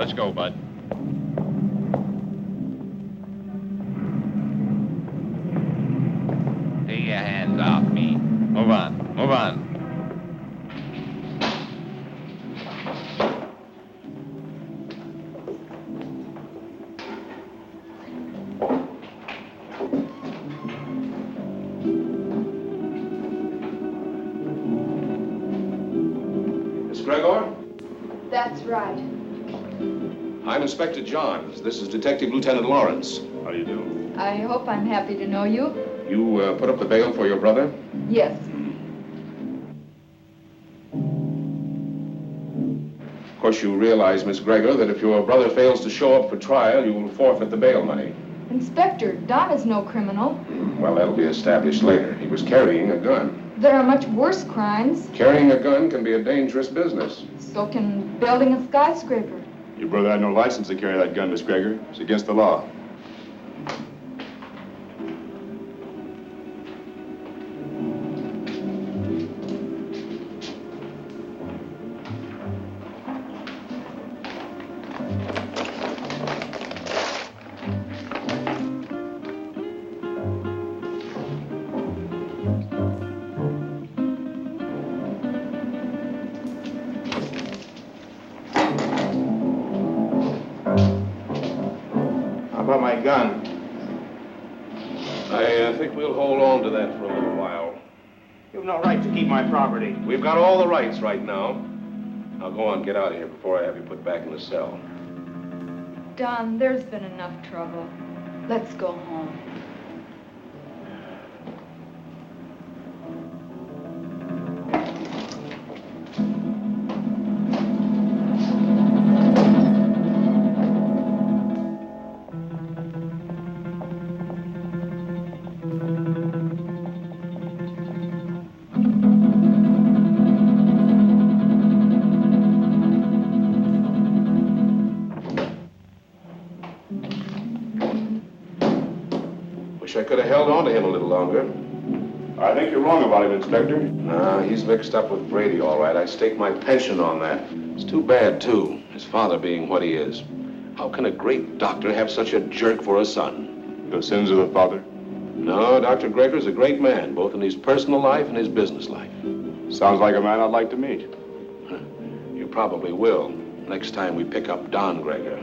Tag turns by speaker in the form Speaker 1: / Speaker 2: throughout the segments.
Speaker 1: Let's go, Bud. Take your hands off me. Move on. Move on.
Speaker 2: Gregor?
Speaker 3: That's right.
Speaker 2: I'm Inspector Johns. This is Detective Lieutenant Lawrence.
Speaker 4: How do you do?
Speaker 3: I hope I'm happy to know you.
Speaker 2: You put up the bail for your brother?
Speaker 3: Yes.
Speaker 2: Of course, you realize, Miss Gregor, that if your brother fails to show up for trial, you will forfeit the bail money.
Speaker 3: Inspector, Don is no criminal.
Speaker 2: Well, that'll be established later. He was carrying a gun.
Speaker 3: There are much worse crimes.
Speaker 2: Carrying a gun can be a dangerous business.
Speaker 3: So can building a skyscraper.
Speaker 4: Your brother had no license to carry that gun, Miss Gregor. It's against the law.
Speaker 5: My gun.
Speaker 2: I think we'll hold on to that for a little while.
Speaker 5: You've no right to keep my property.
Speaker 2: We've got all the rights right now. Now go on, get out of here before I have you put back in the cell.
Speaker 3: Don, there's been enough trouble. Let's go home.
Speaker 2: I could have held on to him a little longer.
Speaker 4: I think you're wrong about him, Inspector.
Speaker 2: Nah, he's mixed up with Brady, all right. I staked my pension on that. It's too bad, too, his father being what he is. How can a great doctor have such a jerk for a son?
Speaker 4: The sins of the father?
Speaker 2: No, Dr. Gregor's a great man, both in his personal life and his business life.
Speaker 4: Sounds like a man I'd like to meet.
Speaker 2: You probably will, next time we pick up Don Gregor.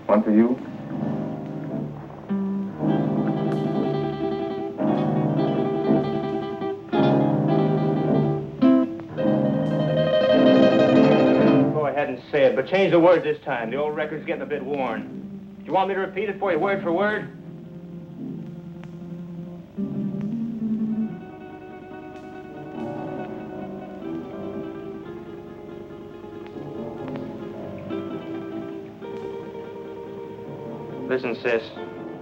Speaker 6: One for you.
Speaker 5: Go ahead and say it, but change the word this time. The old record's getting a bit worn. Do you want me to repeat it for you word for word? Listen, sis.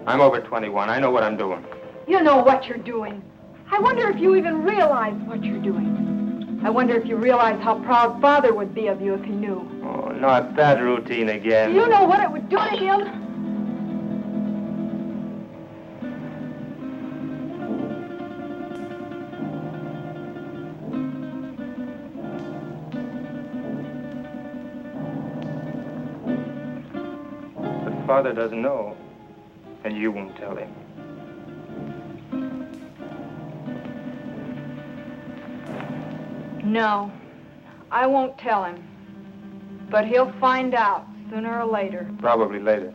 Speaker 5: I'm over 21. I know what I'm doing.
Speaker 3: You know what you're doing. I wonder if you even realize what you're doing. I wonder if you realize how proud Father would be of you if he knew.
Speaker 5: Oh, not that routine again.
Speaker 3: You know what it would do to him?
Speaker 5: father doesn't know, and you won't tell him.
Speaker 3: No, I won't tell him. But he'll find out sooner or later.
Speaker 5: Probably later.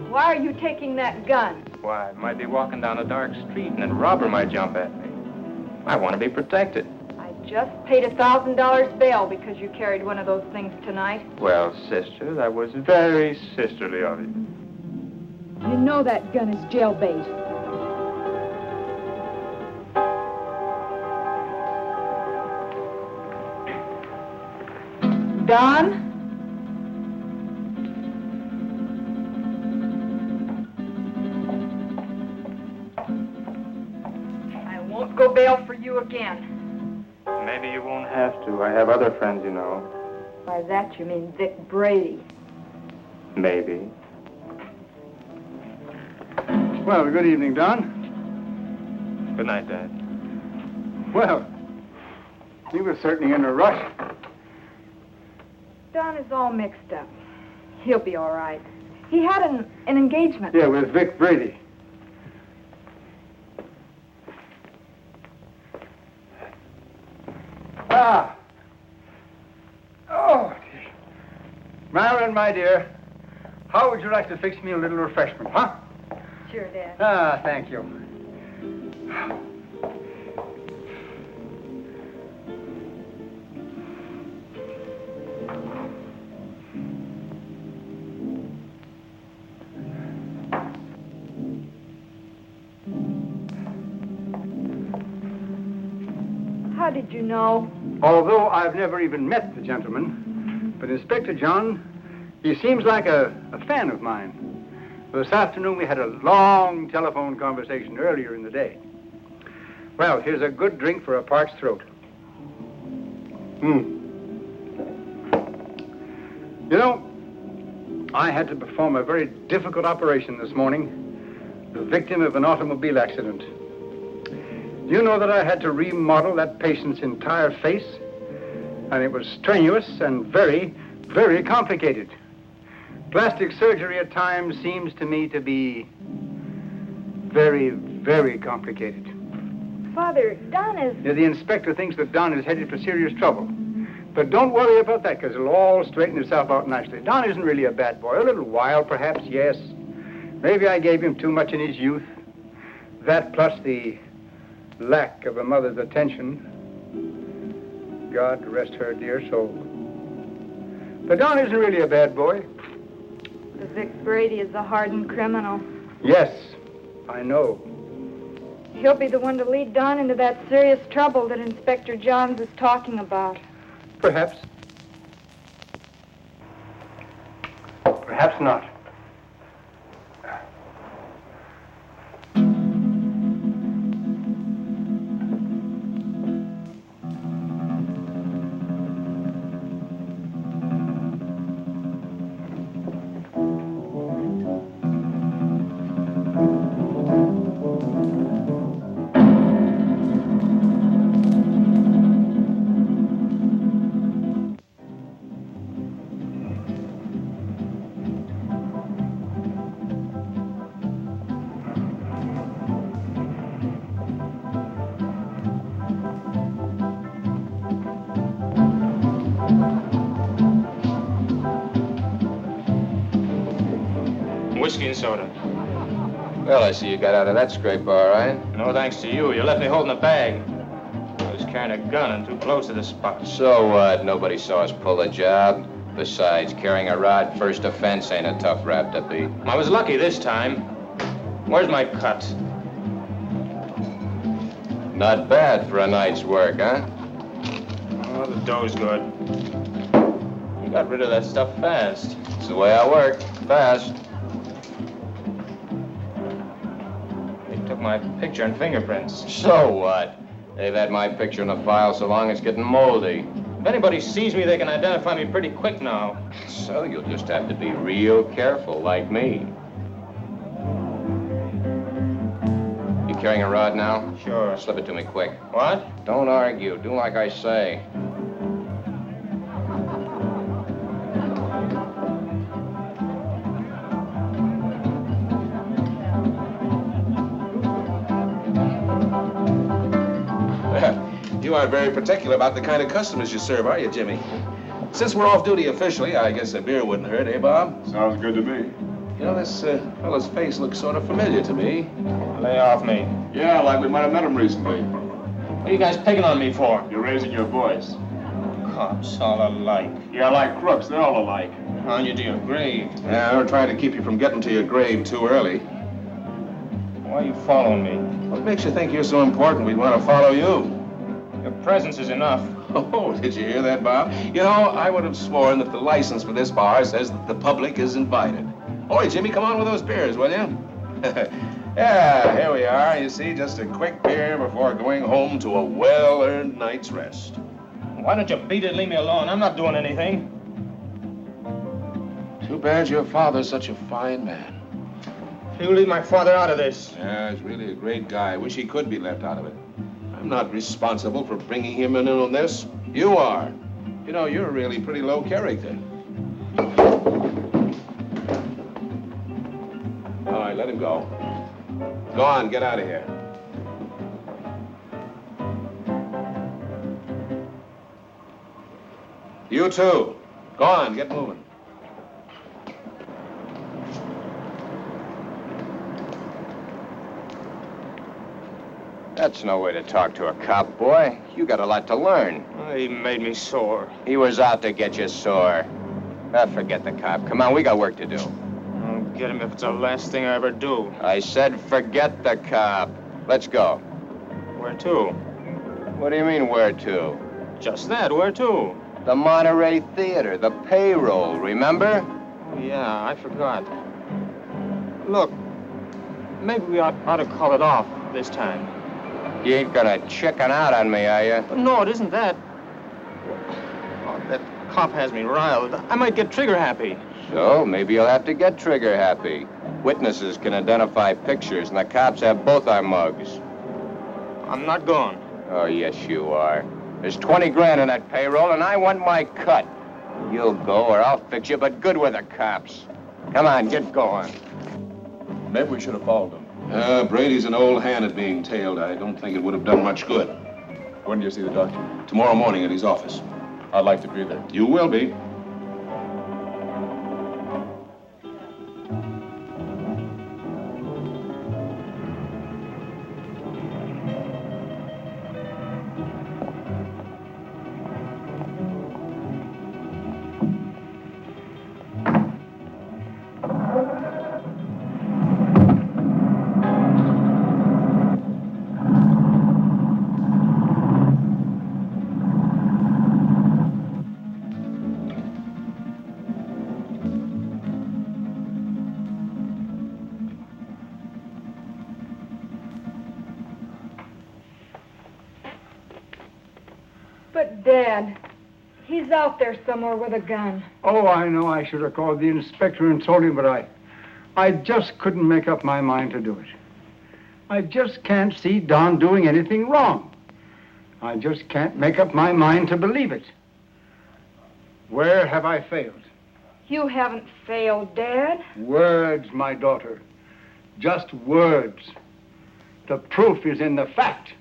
Speaker 3: Why are you taking that gun?
Speaker 5: Why, I might be walking down a dark street and a robber might jump at me. I want to be protected.
Speaker 3: I just paid $1,000 bail because you carried one of those things tonight.
Speaker 5: Well, sister, that was very sisterly of you.
Speaker 3: You know that gun is jailbait. Don? I won't go bail for you again.
Speaker 5: Maybe you won't have to. I have other friends, you know.
Speaker 3: By that you mean Vic Brady.
Speaker 5: Maybe.
Speaker 7: Well, good evening, Don.
Speaker 5: Good night, Dad.
Speaker 7: Well, he was certainly in a rush.
Speaker 3: Don is all mixed up. He'll be all right. He had an engagement.
Speaker 7: Yeah, with Vic Brady. Ah. Oh, dear. Marilyn, my dear, how would you like to fix me a little refreshment, huh?
Speaker 3: Sure, Dad.
Speaker 7: Ah, thank you.
Speaker 3: How did you know?
Speaker 7: Although I've never even met the gentleman, but Inspector John, he seems like a fan of mine. This afternoon we had a long telephone conversation earlier in the day. Well, here's a good drink for a parched throat. You know, I had to perform a very difficult operation this morning. The victim of an automobile accident. You know that I had to remodel that patient's entire face? And it was strenuous and very, very complicated. Plastic surgery at times seems to me to be very, very complicated.
Speaker 3: Father, Don is...
Speaker 7: Yeah, the inspector thinks that Don is headed for serious trouble. But don't worry about that, because it'll all straighten itself out nicely. Don isn't really a bad boy. A little wild, perhaps, yes. Maybe I gave him too much in his youth. That plus the lack of a mother's attention. God rest her dear soul. But Don isn't really a bad boy.
Speaker 3: The Vic Brady is a hardened criminal.
Speaker 7: Yes, I know.
Speaker 3: He'll be the one to lead Don into that serious trouble that Inspector Johns is talking about.
Speaker 7: Perhaps. Perhaps not.
Speaker 5: Whiskey and soda.
Speaker 1: Well, I see you got out of that scrape all right.
Speaker 5: No thanks to you. You left me holding a bag. I was carrying a gun and too close to the spot.
Speaker 1: So what? Nobody saw us pull a job. Besides, carrying a rod first offense ain't a tough rap to beat.
Speaker 5: I was lucky this time. Where's my cut?
Speaker 1: Not bad for a night's work, huh?
Speaker 5: Oh, the dough's good. You got rid of that stuff fast.
Speaker 1: It's the way I work. Fast.
Speaker 5: They took my picture and fingerprints.
Speaker 1: So what? They've had my picture in the file so long it's getting moldy.
Speaker 5: If anybody sees me, they can identify me pretty quick now.
Speaker 1: So you'll just have to be real careful, like me. You carrying a rod now?
Speaker 5: Sure.
Speaker 1: Slip it to me quick.
Speaker 5: What?
Speaker 1: Don't argue. Do like I say.
Speaker 2: You aren't very particular about the kind of customers you serve, are you, Jimmy? Since we're off duty officially, I guess a beer wouldn't hurt, eh, Bob?
Speaker 4: Sounds good to me.
Speaker 2: You know, this fellow's face looks sort of familiar to me.
Speaker 5: Lay off me.
Speaker 4: Yeah, like we might have met him recently.
Speaker 5: What are you guys picking on me for?
Speaker 4: You're raising your voice.
Speaker 5: Cops all alike.
Speaker 4: Yeah, like crooks, they're all alike.
Speaker 5: On you to your grave.
Speaker 2: Yeah, we're trying to keep you from getting to your grave too early.
Speaker 5: Why are you following me?
Speaker 2: What makes you think you're so important we'd want to follow you?
Speaker 5: Your presence is enough.
Speaker 2: Oh, did you hear that, Bob? You know, I would have sworn that the license for this bar says that the public is invited. Oi, Jimmy, come on with those beers, will you? Yeah, here we are. You see, just a quick beer before going home to a well-earned night's rest.
Speaker 5: Why don't you beat it and leave me alone? I'm not doing anything.
Speaker 2: Too bad your father's such a fine man.
Speaker 5: You leave my father out of this.
Speaker 2: Yeah, he's really a great guy. I wish he could be left out of it. I'm not responsible for bringing him in on this. You are. You know, you're really pretty low character. All right, let him go. Go on, get out of here. You too. Go on, get moving.
Speaker 1: That's no way to talk to a cop, boy. You got a lot to learn.
Speaker 5: He made me sore.
Speaker 1: He was out to get you sore. Forget the cop. Come on, we got work to do.
Speaker 5: I'll get him if it's the last thing I ever do.
Speaker 1: I said forget the cop. Let's go.
Speaker 5: Where to?
Speaker 1: What do you mean, where to?
Speaker 5: Just that, where to?
Speaker 1: The Monterey Theater, the payroll, remember?
Speaker 5: Oh, yeah, I forgot. Look, maybe we ought to call it off this time.
Speaker 1: You ain't gonna chicken out on me, are you?
Speaker 5: No, it isn't that. Oh, that cop has me riled. I might get trigger happy.
Speaker 1: So, maybe you'll have to get trigger happy. Witnesses can identify pictures, and the cops have both our mugs.
Speaker 5: I'm not going.
Speaker 1: Oh, yes, you are. There's 20 grand in that payroll, and I want my cut. You'll go, or I'll fix you, but good with the cops. Come on, get going.
Speaker 4: Maybe we should have followed him.
Speaker 2: Brady's an old hand at being tailed. I don't think it would have done much good.
Speaker 4: When do you see the doctor?
Speaker 2: Tomorrow morning at his office.
Speaker 4: I'd like to be there.
Speaker 2: You will be.
Speaker 3: But, Dad, he's out there somewhere with a gun.
Speaker 7: Oh, I know I should have called the inspector and told him, but I just couldn't make up my mind to do it. I just can't see Don doing anything wrong. I just can't make up my mind to believe it. Where have I failed?
Speaker 3: You haven't failed, Dad.
Speaker 7: Words, my daughter. Just words. The proof is in the fact.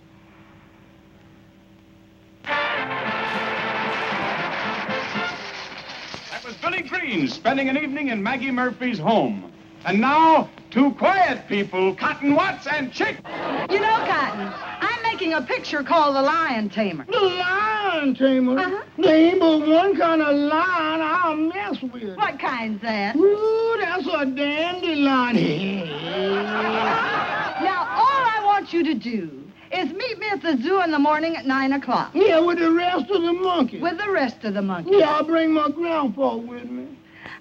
Speaker 8: That was Billy Green spending an evening in Maggie Murphy's home. And now, two quiet people, Cotton Watts and Chick.
Speaker 9: You know, Cotton, I'm making a picture called The Lion Tamer.
Speaker 10: The Lion Tamer?
Speaker 9: Uh-huh.
Speaker 10: There ain't but one kind of lion I'll mess with.
Speaker 9: What kind's that?
Speaker 10: Ooh, that's a dandelion.
Speaker 9: Now, all I want you to do is meet me at the zoo in the morning at 9 o'clock.
Speaker 10: Yeah, with the rest of the monkeys.
Speaker 9: With the rest of the monkeys.
Speaker 10: Yeah, I'll bring my grandpa with me.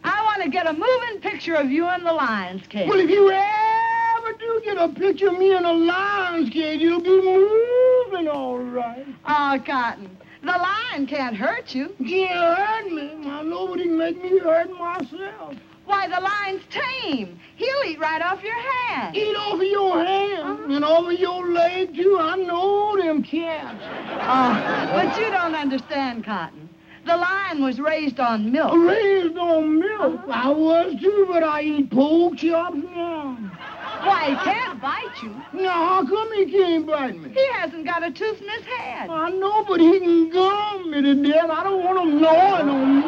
Speaker 9: I want to get a moving picture of you in the lion's cage.
Speaker 10: Well, if you ever do get a picture of me in a lion's cage, you'll be moving all right.
Speaker 9: Oh, Cotton, The lion can't hurt you.
Speaker 10: Can't hurt me. Now, nobody can make me hurt myself.
Speaker 9: Why, the lion's tame. He'll eat right off your hand.
Speaker 10: Eat off of your hand and over your leg, too. I know them cats.
Speaker 9: Oh, but you don't understand, Cotton. The lion was raised on milk.
Speaker 10: Raised on milk? I was, too, but I eat pork chops now.
Speaker 9: Why, he can't bite you.
Speaker 10: Now, how come he can't bite me?
Speaker 9: He hasn't got a tooth in his head.
Speaker 10: I know, but he can gum me to death. I don't want him gnawing on me.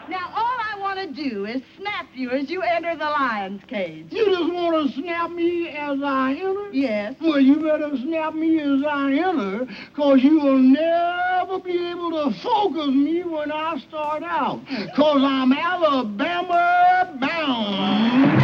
Speaker 9: Now, all I want to do is snap you as you enter the lion's cage.
Speaker 10: You just want to snap me as I enter?
Speaker 9: Yes.
Speaker 10: Well, you better snap me as I enter, because you will never be able to focus me when I start out, because I'm Alabama bound.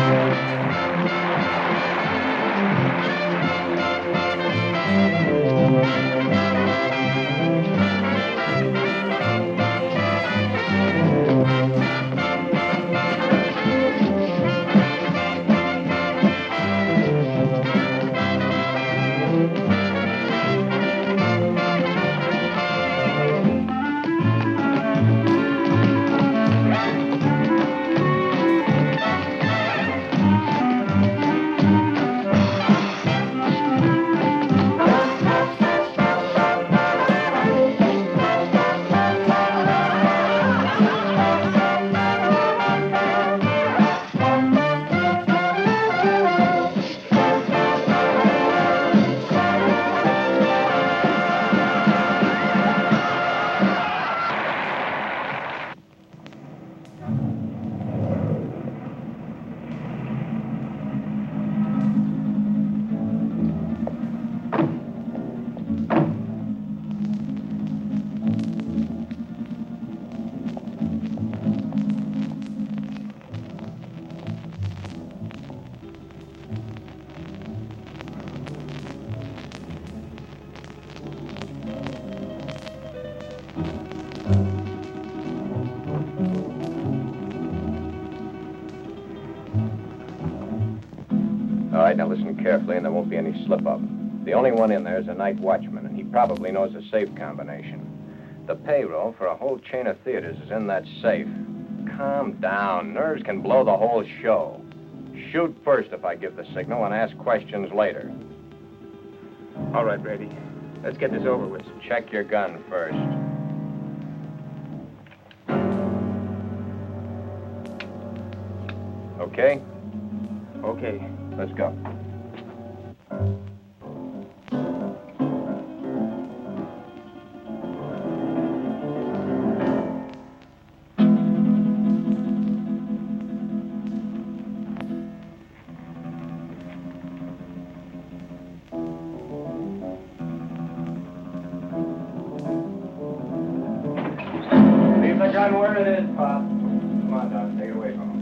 Speaker 1: All right, now listen carefully, and there won't be any slip-up. The only one in there is a night watchman, and he probably knows the safe combination. The payroll for a whole chain of theaters is in that safe. Calm down. Nerves can blow the whole show. Shoot first if I give the signal, and ask questions later.
Speaker 5: All right, Brady. Let's get this over with.
Speaker 1: Check your gun first. Okay?
Speaker 5: Okay.
Speaker 1: Let's go.
Speaker 5: Leave the gun where it is, Pop. Come on, Doc. Take it away from him.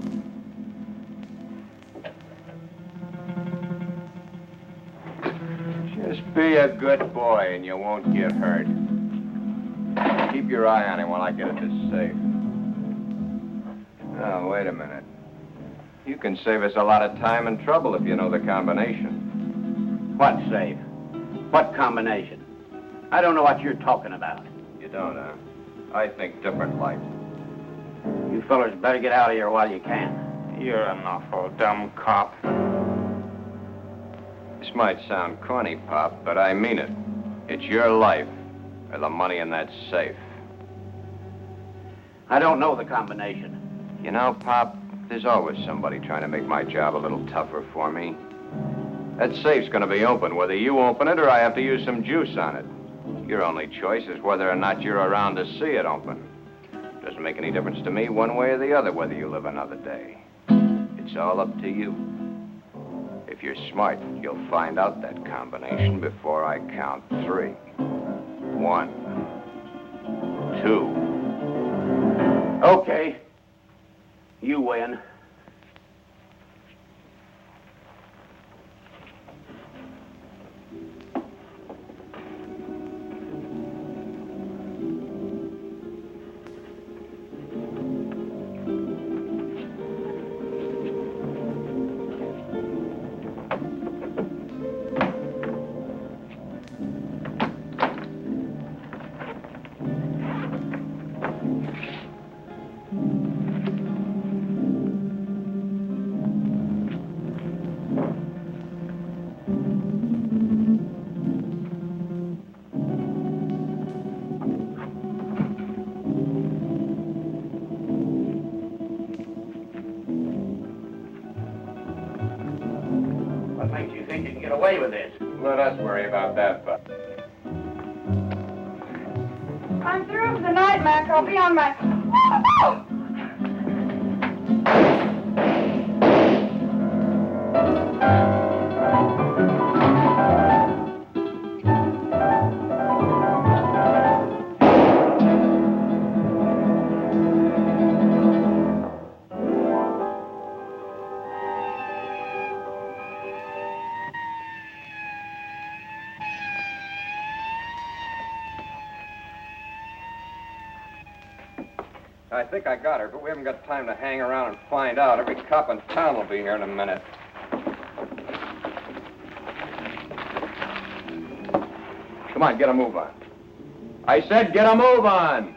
Speaker 1: Just be a good boy and you won't get hurt. Keep your eye on him while I get at this safe. Oh, wait a minute. You can save us a lot of time and trouble if you know the combination.
Speaker 11: What safe? What combination? I don't know what you're talking about.
Speaker 1: You don't, huh? I think different, like.
Speaker 11: You fellers better get out of here while you can.
Speaker 5: You're an awful dumb cop.
Speaker 1: This might sound corny, Pop, but I mean it. It's your life or the money in that safe.
Speaker 11: I don't know the combination.
Speaker 1: You know, Pop, there's always somebody trying to make my job a little tougher for me. That safe's going to be open, whether you open it or I have to use some juice on it. Your only choice is whether or not you're around to see it open. Doesn't make any difference to me one way or the other whether you live another day. It's all up to you. If you're smart, you'll find out that combination before I count 3. 1, 2.
Speaker 11: Okay. You win. What makes you think you can get away with this?
Speaker 1: Let us worry about that, Buck.
Speaker 3: I'm through for the night, Mac. I'll be on my...
Speaker 1: I think I got her, but we haven't got time to hang around and find out. Every cop in town will be here in a minute. Come on, get a move on. I said get a move on!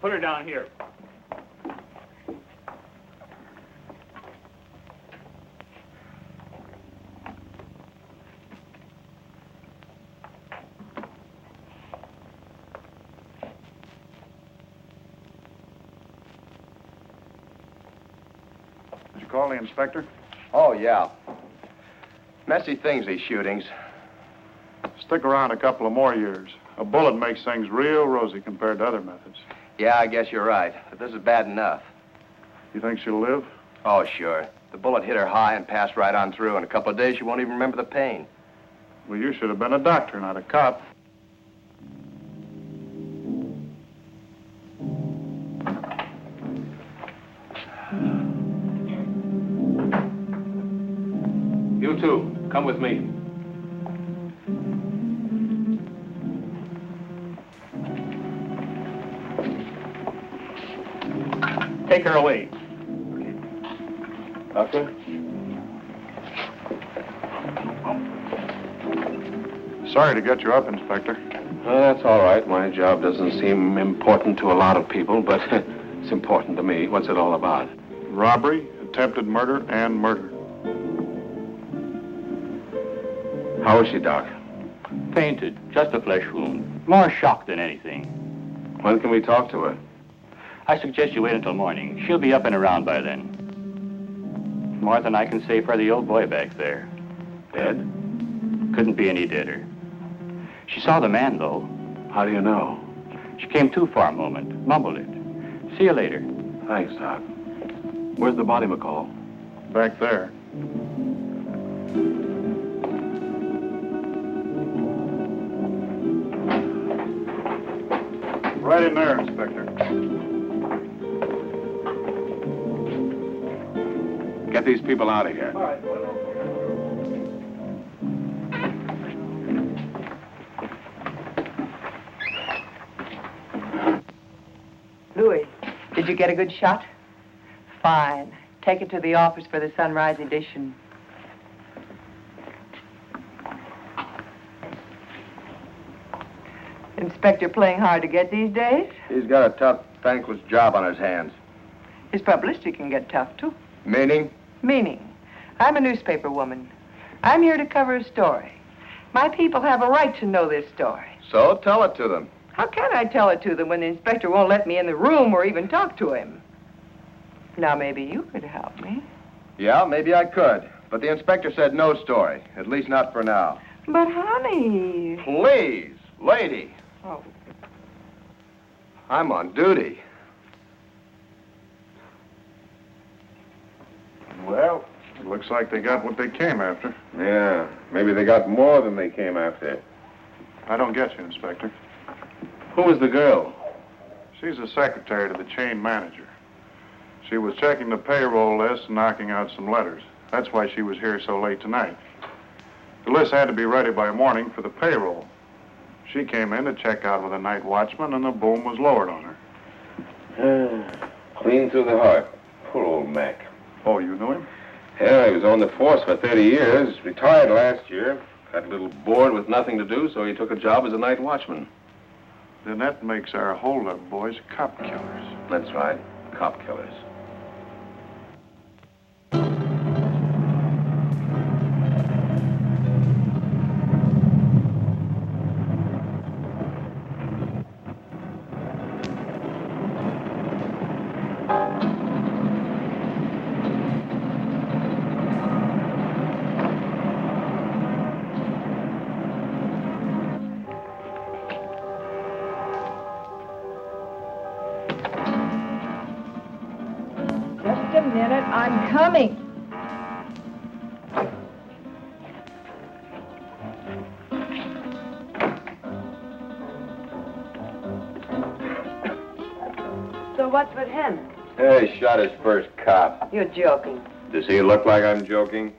Speaker 5: Put her down here.
Speaker 4: Did you call the inspector?
Speaker 1: Oh, yeah. Messy things, these shootings.
Speaker 4: Stick around a couple of more years. A bullet makes things real rosy compared to other methods.
Speaker 1: Yeah, I guess you're right. But this is bad enough.
Speaker 4: You think she'll live?
Speaker 1: Oh, sure. The bullet hit her high and passed right on through. In a couple of days, she won't even remember the pain.
Speaker 4: Well, you should have been a doctor, not a cop.
Speaker 2: You two, come with me.
Speaker 5: Take her away.
Speaker 2: Doctor?
Speaker 4: Sorry to get you up, Inspector.
Speaker 2: That's all right. My job doesn't seem important to a lot of people, but it's important to me. What's it all about?
Speaker 4: Robbery, attempted murder, and murder.
Speaker 2: How is she, Doc?
Speaker 12: Fainted. Just a flesh wound. More shock than anything.
Speaker 2: When can we talk to her?
Speaker 12: I suggest you wait until morning. She'll be up and around by then. More than I can say for the old boy back there.
Speaker 2: Dead?
Speaker 12: Couldn't be any deader. She saw the man, though.
Speaker 2: How do you know?
Speaker 12: She came to for a moment, mumbled it. See you later.
Speaker 2: Thanks, Doc. Where's the body, McCall?
Speaker 4: back there. Right in there, Inspector.
Speaker 2: Get these people out of here.
Speaker 5: All right.
Speaker 13: Louis, did you get a good shot? Fine. Take it to the office for the sunrise edition. Inspector playing hard to get these days?
Speaker 1: He's got a tough, thankless job on his hands.
Speaker 13: His publicity can get tough, too.
Speaker 1: Meaning?
Speaker 13: Meaning, I'm a newspaper woman. I'm here to cover a story. My people have a right to know this story.
Speaker 1: So tell it to them.
Speaker 13: How can I tell it to them when the inspector won't let me in the room or even talk to him? Now, maybe you could help me.
Speaker 1: Yeah, maybe I could. But the inspector said no story. At least not for now.
Speaker 13: But, honey...
Speaker 1: Please, lady.
Speaker 13: Oh.
Speaker 1: I'm on duty.
Speaker 4: Well, it looks like they got what they came after.
Speaker 2: Yeah, maybe they got more than they came after.
Speaker 4: I don't get you, Inspector.
Speaker 2: Who was the girl?
Speaker 4: She's the secretary to the chain manager. She was checking the payroll list and knocking out some letters. That's why she was here so late tonight. The list had to be ready by morning for the payroll. She came in to check out with a night watchman, and the boom was lowered on her.
Speaker 2: Clean through the heart. Poor old Mac.
Speaker 4: Oh, you knew him?
Speaker 2: Yeah, he was on the force for 30 years. Retired last year. Got a little bored with nothing to do, so he took a job as a night watchman.
Speaker 4: Then that makes our hold-up boys cop killers.
Speaker 2: That's right. Cop killers.
Speaker 3: I'm coming. So what's with him?
Speaker 1: He shot his first cop.
Speaker 13: You're joking.
Speaker 1: Does he look like I'm joking?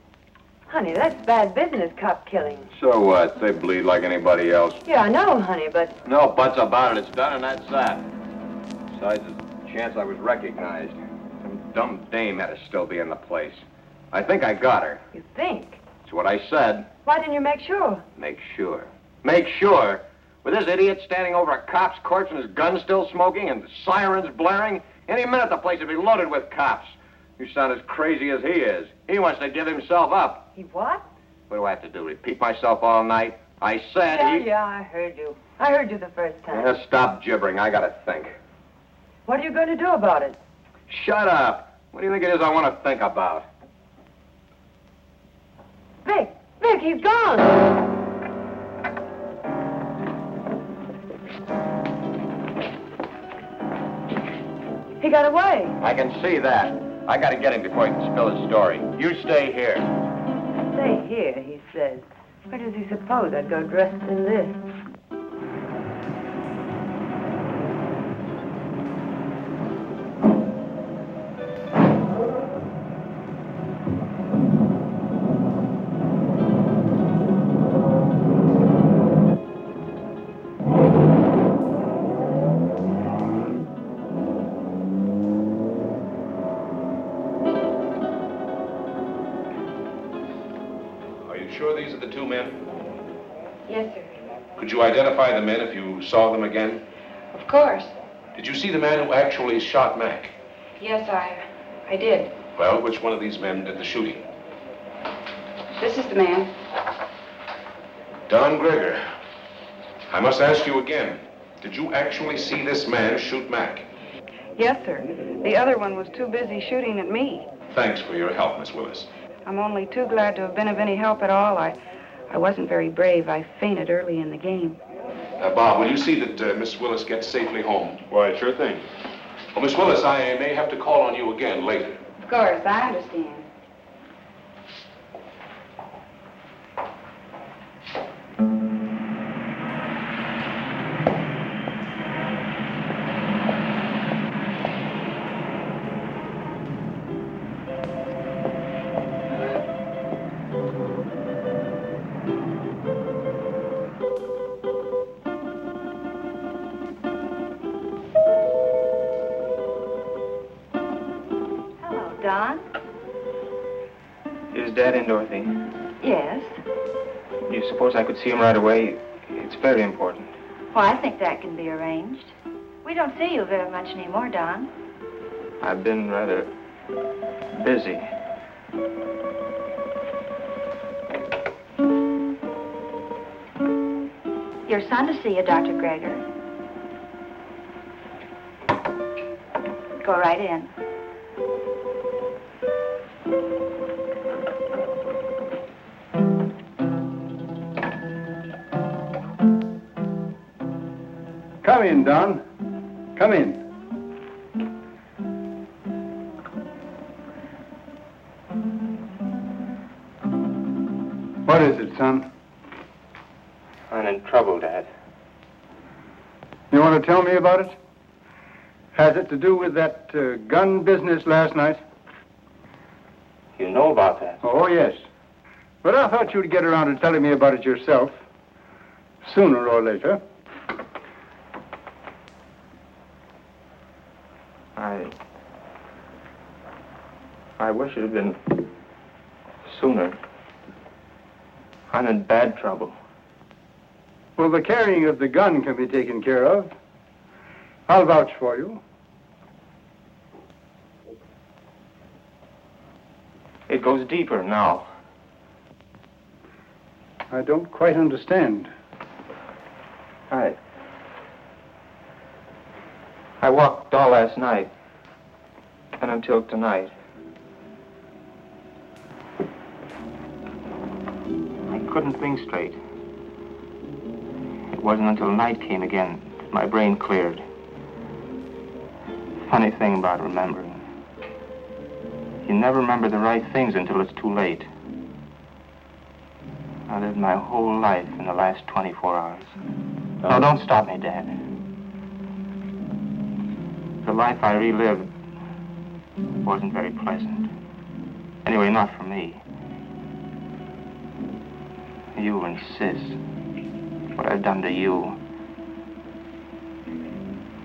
Speaker 13: Honey, that's bad business, cop killing.
Speaker 1: So what? They bleed like anybody else.
Speaker 13: Yeah, I know, honey, but...
Speaker 1: No buts about it. It's done, and that's that. Besides, there's a chance I was recognized. Some dumb dame had to still be in the place. I think I got her.
Speaker 13: You think?
Speaker 1: That's what I said.
Speaker 13: Why didn't you make sure?
Speaker 1: Make sure. Make sure? With this idiot standing over a cop's corpse and his gun still smoking and sirens blaring, any minute the place would be loaded with cops. You sound as crazy as he is. He wants to give himself up.
Speaker 13: He what?
Speaker 1: What do I have to do, repeat myself all night? I said
Speaker 13: Yeah, I heard you. I heard you the first time.
Speaker 1: Yeah, stop gibbering. I gotta think.
Speaker 13: What are you going to do about it?
Speaker 1: Shut up. What do you think it is I want to think about?
Speaker 13: Vic, he's gone. He got away.
Speaker 1: I can see that. I gotta get him before he can spill his story. You stay here.
Speaker 13: Stay here, he says. Where does he suppose I'd go dressed in this?
Speaker 2: Could you identify the men if you saw them again?
Speaker 14: Of course.
Speaker 2: Did you see the man who actually shot Mac?
Speaker 14: Yes, I did.
Speaker 2: Well, which one of these men did the shooting?
Speaker 14: This is the man.
Speaker 2: Don Gregor. I must ask you again. Did you actually see this man shoot Mac?
Speaker 14: Yes, sir. The other one was too busy shooting at me.
Speaker 2: Thanks for your help, Miss Willis.
Speaker 14: I'm only too glad to have been of any help at all. I wasn't very brave. I fainted early in the game.
Speaker 2: Bob, will you see that Miss Willis gets safely home?
Speaker 4: Why, sure thing.
Speaker 2: Well, Miss Willis, I may have to call on you again later.
Speaker 14: Of course, I understand. Don?
Speaker 5: Is Dad in, Dorothy?
Speaker 14: Yes.
Speaker 5: You suppose I could see him right away? It's very important.
Speaker 14: Well, I think that can be arranged. We don't see you very much anymore, Don.
Speaker 5: I've been rather busy.
Speaker 14: Your son to see you, Dr. Gregor. Go right in.
Speaker 7: Come in, Don. Come in. What is it, son?
Speaker 5: I'm in trouble, Dad.
Speaker 7: You want to tell me about it? Has it to do with that gun business last night?
Speaker 5: You know about that?
Speaker 7: Oh, yes. But I thought you'd get around to telling me about it yourself. Sooner or later.
Speaker 5: I wish it had been sooner. I'm in bad trouble.
Speaker 7: Well, the carrying of the gun can be taken care of. I'll vouch for you.
Speaker 5: It goes deeper now.
Speaker 7: I don't quite understand.
Speaker 5: I walked all last night and until tonight. I couldn't think straight. It wasn't until night came again that my brain cleared. Funny thing about remembering. You never remember the right things until it's too late. I lived my whole life in the last 24 hours. No, don't stop me, Dad. The life I relived wasn't very pleasant. Anyway, not for me. You and Sis. What I've done to you.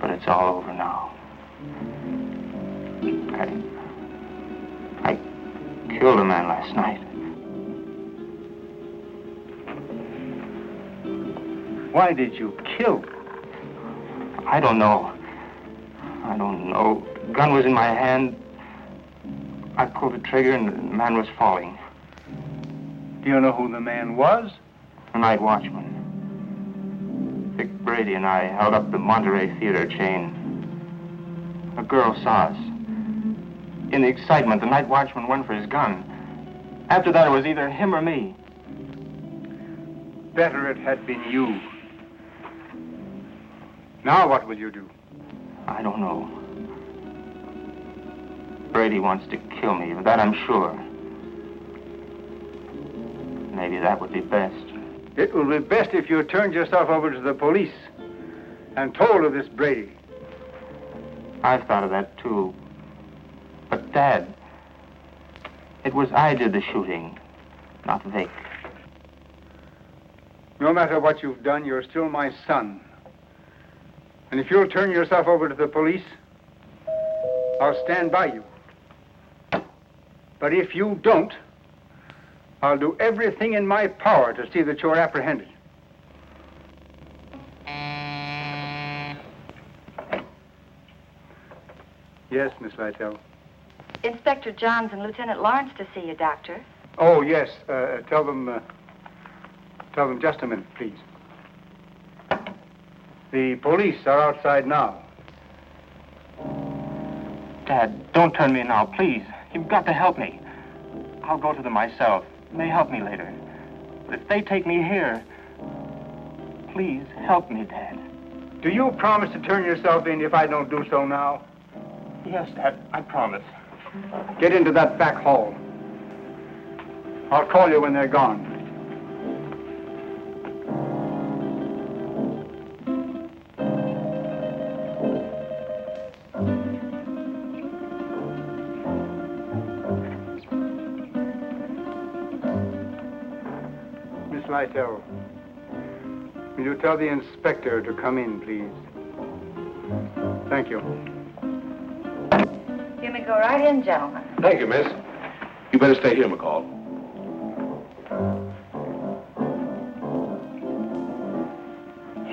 Speaker 5: But it's all over now. I killed a man last night.
Speaker 7: Why did you kill?
Speaker 5: I don't know. The gun was in my hand. I pulled the trigger and the man was falling.
Speaker 7: Do you know who the man was?
Speaker 5: The night watchman. Vic Brady and I held up the Monterey Theater chain. A girl saw us. In the excitement, the night watchman went for his gun. After that, it was either him or me.
Speaker 7: Better it had been you. Now what will you do?
Speaker 5: I don't know. Brady wants to kill me, of that I'm sure. Maybe that would be best.
Speaker 7: It will be best if you turned yourself over to the police and told of this Brady.
Speaker 5: I've thought of that, too. But, Dad, it was I did the shooting, not Vic.
Speaker 7: No matter what you've done, you're still my son. And if you'll turn yourself over to the police, I'll stand by you. But if you don't, I'll do everything in my power to see that you're apprehended. Yes, Miss Lytle.
Speaker 14: Inspector Johns and Lieutenant Lawrence to see you, Doctor.
Speaker 7: Oh, yes. Tell them just a minute, please. The police are outside now.
Speaker 5: Dad, don't turn me now, please. You've got to help me. I'll go to them myself. It may help me later. But if they take me here, please help me, Dad.
Speaker 7: Do you promise to turn yourself in if I don't do so now?
Speaker 5: Yes, Dad, I promise.
Speaker 7: Get into that back hall. I'll call you when they're gone. Miss Lytle, will you tell the inspector to come in, please? Thank you.
Speaker 14: You may go right in, gentlemen.
Speaker 2: Thank you, miss. You better stay here, McCall.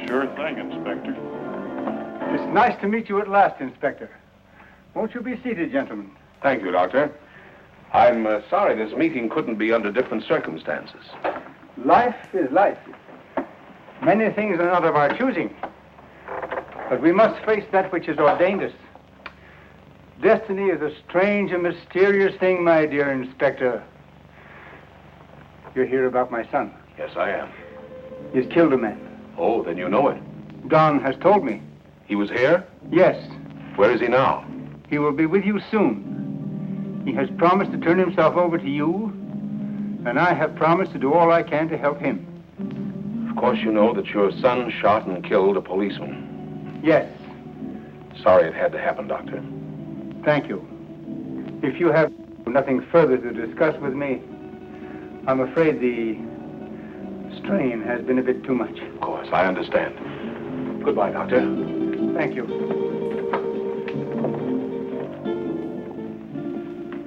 Speaker 4: Sure thing, Inspector.
Speaker 7: It's nice to meet you at last, Inspector. Won't you be seated, gentlemen?
Speaker 2: Thank you, Doctor. I'm sorry this meeting couldn't be under different circumstances.
Speaker 7: Life is life. Many things are not of our choosing. But we must face that which is ordained us. Destiny is a strange and mysterious thing, my dear Inspector. You're here about my son.
Speaker 2: Yes, I am.
Speaker 7: He's killed a man.
Speaker 2: Oh, then you know it.
Speaker 7: Don has told me.
Speaker 2: He was here?
Speaker 7: Yes.
Speaker 2: Where is he now?
Speaker 7: He will be with you soon. He has promised to turn himself over to you, and I have promised to do all I can to help him.
Speaker 2: Of course you know that your son shot and killed a policeman.
Speaker 7: Yes.
Speaker 2: Sorry it had to happen, Doctor.
Speaker 7: Thank you. If you have nothing further to discuss with me, I'm afraid the strain has been a bit too much.
Speaker 2: Of course, I understand. Goodbye, Doctor.
Speaker 7: Thank you.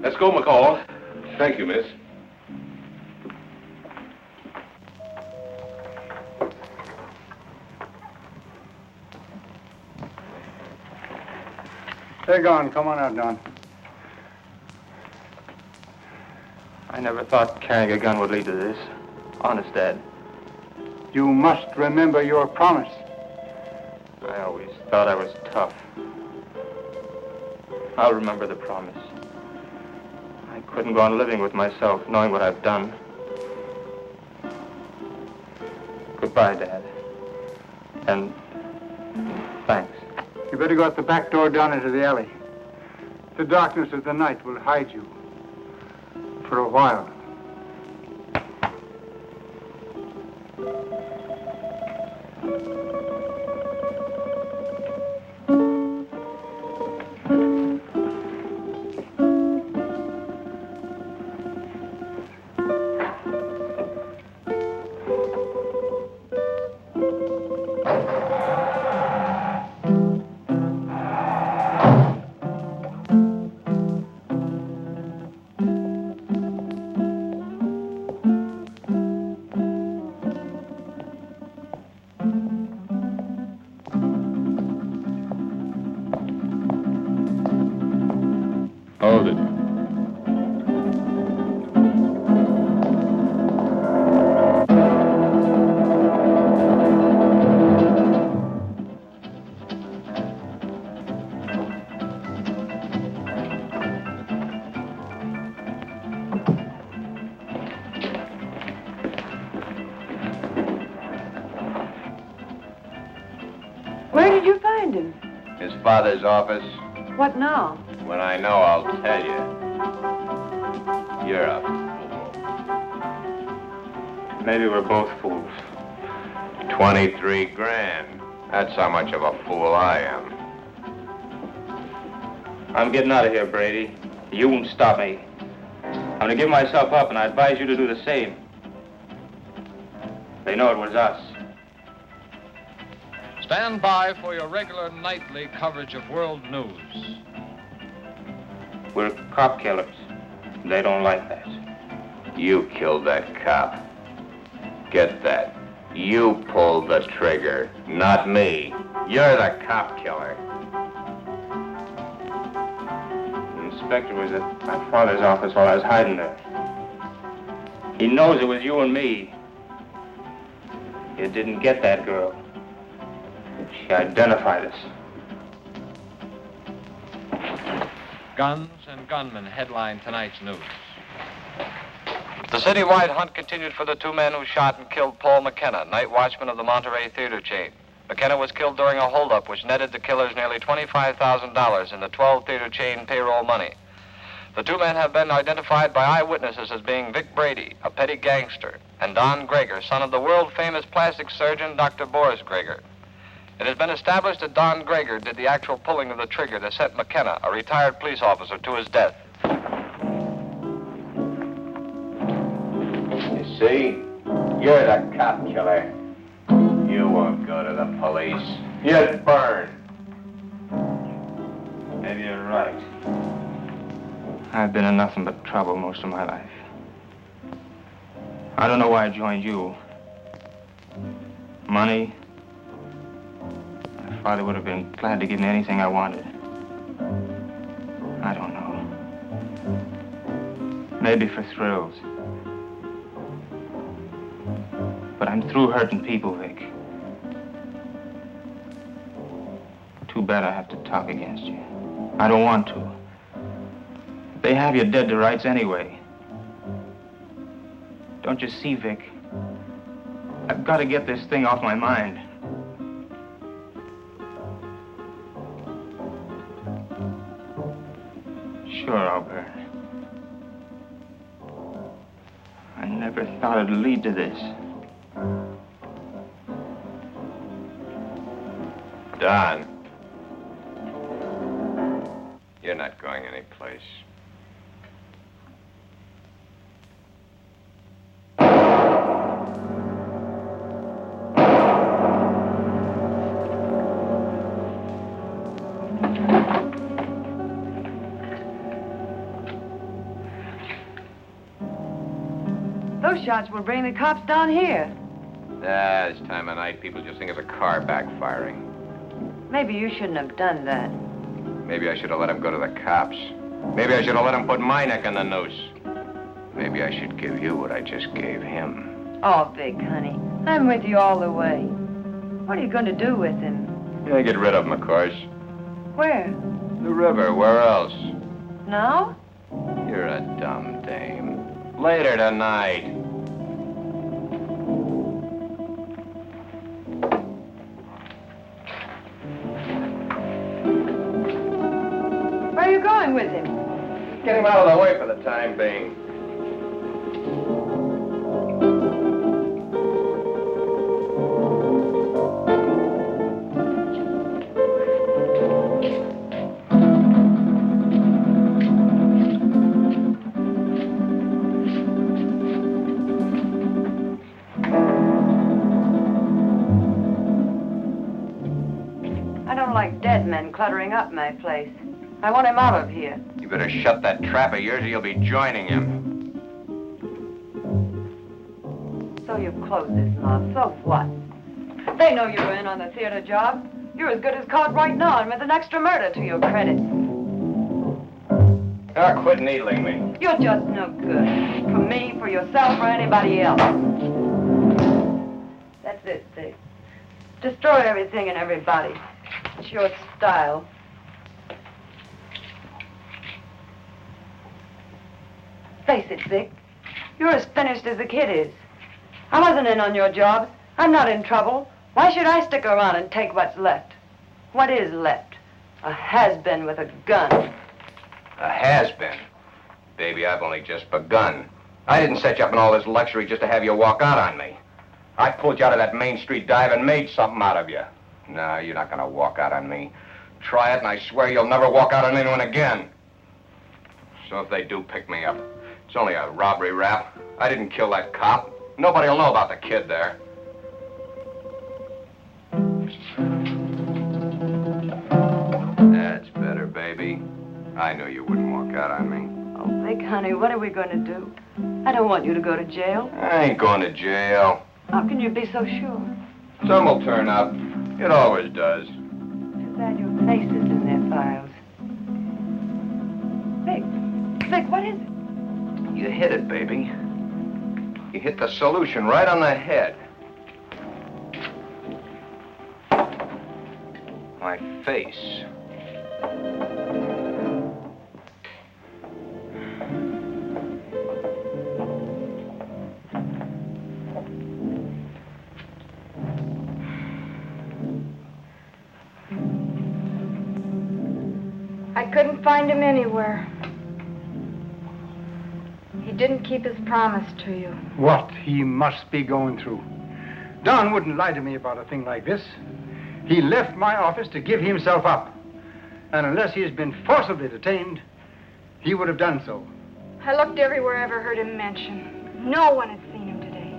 Speaker 2: Let's go, McCall. Thank you, miss.
Speaker 7: They're gone. Come on out, Don.
Speaker 5: I never thought carrying a gun would lead to this. Honest, Dad.
Speaker 7: You must remember your promise.
Speaker 5: I always thought I was tough. I'll remember the promise. I couldn't go on living with myself, knowing what I've done. Goodbye, Dad. And thanks.
Speaker 7: You better go out the back door down into the alley. The darkness of the night will hide you. For a while.
Speaker 12: Hold it.
Speaker 13: Where did you find him?
Speaker 1: His father's office.
Speaker 13: What now?
Speaker 1: When I know, I'll tell you. You're a fool.
Speaker 5: Maybe we're both fools.
Speaker 1: 23 grand. That's how much of a fool I am.
Speaker 5: I'm getting out of here, Brady. You won't stop me. I'm gonna give myself up, and I advise you to do the same. They know it was us.
Speaker 15: Stand by for your regular nightly coverage of world news.
Speaker 5: We're cop killers. They don't like that.
Speaker 1: You killed that cop. Get that. You pulled the trigger, not me. You're the cop killer.
Speaker 5: The inspector was at my father's office while I was hiding there. He knows it was you and me. You didn't get that girl. She identified us.
Speaker 15: Guns and gunmen headline tonight's news. The citywide hunt continued for the two men who shot and killed Paul McKinnon, night watchman of the Monterey theater chain. McKinnon was killed during a holdup which netted the killers nearly $25,000 in the 12-theater chain payroll money. The two men have been identified by eyewitnesses as being Vic Brady, a petty gangster, and Don Gregor, son of the world-famous plastic surgeon Dr. Boris Gregor. It has been established that Don Gregor did the actual pulling of the trigger that sent McKenna, a retired police officer, to his death.
Speaker 1: You see? You're the cop killer. You won't go to the police. You'd burn.
Speaker 5: Maybe you're right. I've been in nothing but trouble most of my life. I don't know why I joined you. Money. My father would have been glad to give me anything I wanted. I don't know. Maybe for thrills. But I'm through hurting people, Vic. Too bad I have to talk against you. I don't want to. They have you dead to rights anyway. Don't you see, Vic? I've got to get this thing off my mind. Sure, I'll burn. I never thought it'd lead to this.
Speaker 1: Don. You're not going anyplace.
Speaker 9: Those shots will bring the cops down here.
Speaker 1: This time of night, people just think it's a car backfiring.
Speaker 9: Maybe you shouldn't have done that.
Speaker 1: Maybe I should have let him go to the cops. Maybe I should have let him put my neck in the noose. Maybe I should give you what I just gave him.
Speaker 9: Oh, Vic, honey, I'm with you all the way. What are you going to do with him?
Speaker 1: Yeah, get rid of him, of course.
Speaker 9: Where?
Speaker 1: The river. Where else?
Speaker 9: Now?
Speaker 1: You're a dumb dame. Later tonight.
Speaker 9: Where are you going with him?
Speaker 1: Get him out of the way for the time being.
Speaker 9: I don't like dead men cluttering up my place. I want him out of here.
Speaker 1: You better shut that trap of yours or you'll be joining him.
Speaker 9: So you've closed this mob. So what? They know you're in on the theater job. You're as good as caught right now and with an extra murder to your credit.
Speaker 1: Ah, quit needling me.
Speaker 9: You're just no good. For me, for yourself, or anybody else. That's it, Vic. Destroy everything and everybody. It's your style. Face it, Vic. You're as finished as the kid is. I wasn't in on your job. I'm not in trouble. Why should I stick around and take what's left? What is left? A has-been with a gun.
Speaker 1: A has-been? Baby, I've only just begun. I didn't set you up in all this luxury just to have you walk out on me. I pulled you out of that Main Street dive and made something out of you. No, you're not gonna walk out on me. Try it and I swear you'll never walk out on anyone again. So if they do pick me up, it's only a robbery rap. I didn't kill that cop. Nobody'll know about the kid there. That's better, baby. I knew you wouldn't walk out on me.
Speaker 9: Oh, Vic, honey, what are we going to do? I don't want you to go to jail.
Speaker 1: I ain't going to jail.
Speaker 9: How can you be so sure?
Speaker 1: Some will turn up. It always does.
Speaker 9: Too bad your face is in their files. Vic, what is it?
Speaker 1: You hit it, baby. You hit the solution right on the head. My face.
Speaker 3: I couldn't find him anywhere. He didn't keep his promise to you.
Speaker 7: What he must be going through. Don wouldn't lie to me about a thing like this. He left my office to give himself up. And unless he has been forcibly detained, he would have done so.
Speaker 3: I looked everywhere I ever heard him mentioned. No one had seen him today.